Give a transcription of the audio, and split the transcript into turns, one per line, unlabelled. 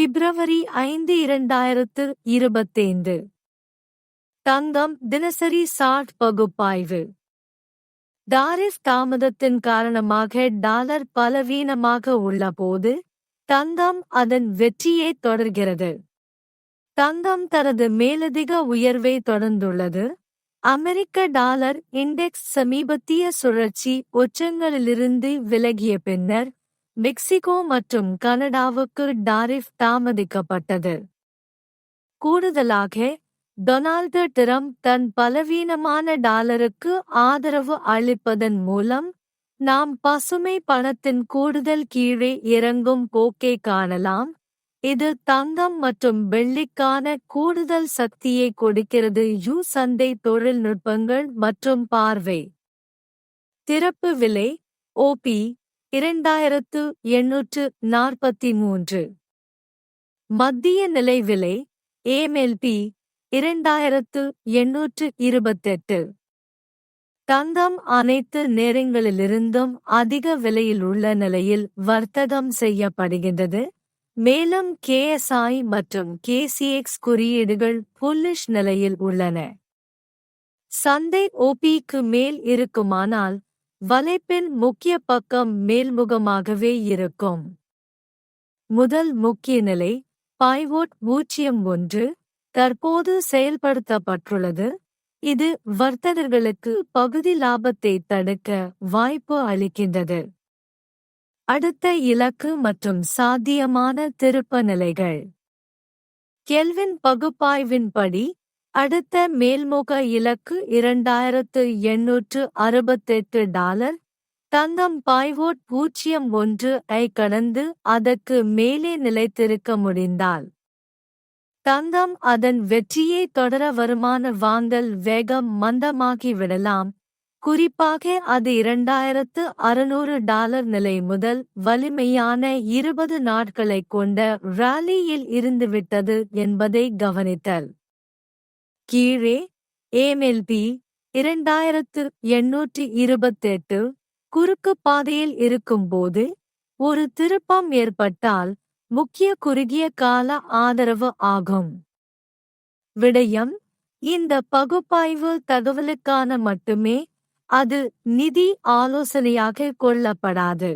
பிப்ரவரி 5 2025. தங்கம் தினசரி சார்ட் பகுப்பாய்வு. டாரிஃப் தாமதத்தின் காரணமாக டாலர் பலவீனமாக உள்ளபோது தங்கம் அதன் வெற்றியை தொடர்கிறது. தங்கம் தனது மேலதிக உயர்வை தொடர்ந்துள்ளது. அமெரிக்க டாலர் இண்டெக்ஸ் சமீபத்திய சுழற்சி உச்சங்களிலிருந்து விலகிய பின்னர் மெக்சிகோ மற்றும் கனடாவுக்கு டாரிஃப் தாமதிக்கப்பட்டது. கூடுதலாக, டொனால்டு டிரம்ப் தன் பலவீனமான டாலருக்கு ஆதரவு அளிப்பதன் மூலம் நாம் பசுமை பணத்தின் கூடுதல் கீழே இறங்கும் போக்கை காணலாம். இது தங்கம் மற்றும் வெள்ளிக்கான கூடுதல் சக்தியை கொடுக்கிறது. சந்தை தொழில்நுட்பங்கள் மற்றும் பார்வை. திறப்பு விலை OP 2843. மத்திய நிலை விலை MLP 2828. தங்கம் அனைத்து நேரங்களிலிருந்தும் அதிக விலையில் உள்ள நிலையில் வர்த்தகம் செய்யப்படுகின்றது. மேலும் KSI மற்றும் KCX குறியீடுகள் புல்லிஷ் நிலையில் உள்ளன. சந்தை OPக்கு மேல் இருக்குமானால் வலைப்பின் முக்கிய பக்கம் மேல்முகமாகவே இருக்கும். முதல் முக்கிய நிலை பைவோட் 01 தற்போது செயல்படுத்தப்பட்டுள்ளது. இது வர்த்தகர்களுக்கு பகுதி லாபத்தை தடுக்க வாய்ப்பு அளிக்கின்றது. அடுத்த இலக்கு மற்றும் சாத்தியமான திருப்ப நிலைகள். கெல்வின் பகுப்பாய்வின்படி அடுத்த மேல்முக இலக்கு $2868. தங்கம் பைவோட் 01 ஐ கடந்து அதற்கு மேலே நிலைத்திருக்க முடிந்தால் தங்கம் அதன் வெற்றியை தொடர வருமான வாங்கல் வேகம் மந்தமாகிவிடலாம். குறிப்பாக அது $2600 நிலை முதல் வலிமையான 20 நாட்களைக் கொண்ட ராலியில் இருந்துவிட்டது என்பதை கவனித்தல். கீழே MLP 2828 குறுக்கு பாதையில் இருக்கும்போது ஒரு திருப்பம் ஏற்பட்டால் முக்கிய குறுகிய கால ஆதரவு ஆகும். விடயம்: இந்த பகுப்பாய்வு தகவலுக்கான மட்டுமே, அது நிதி ஆலோசனையாக கொள்ளப்படாது.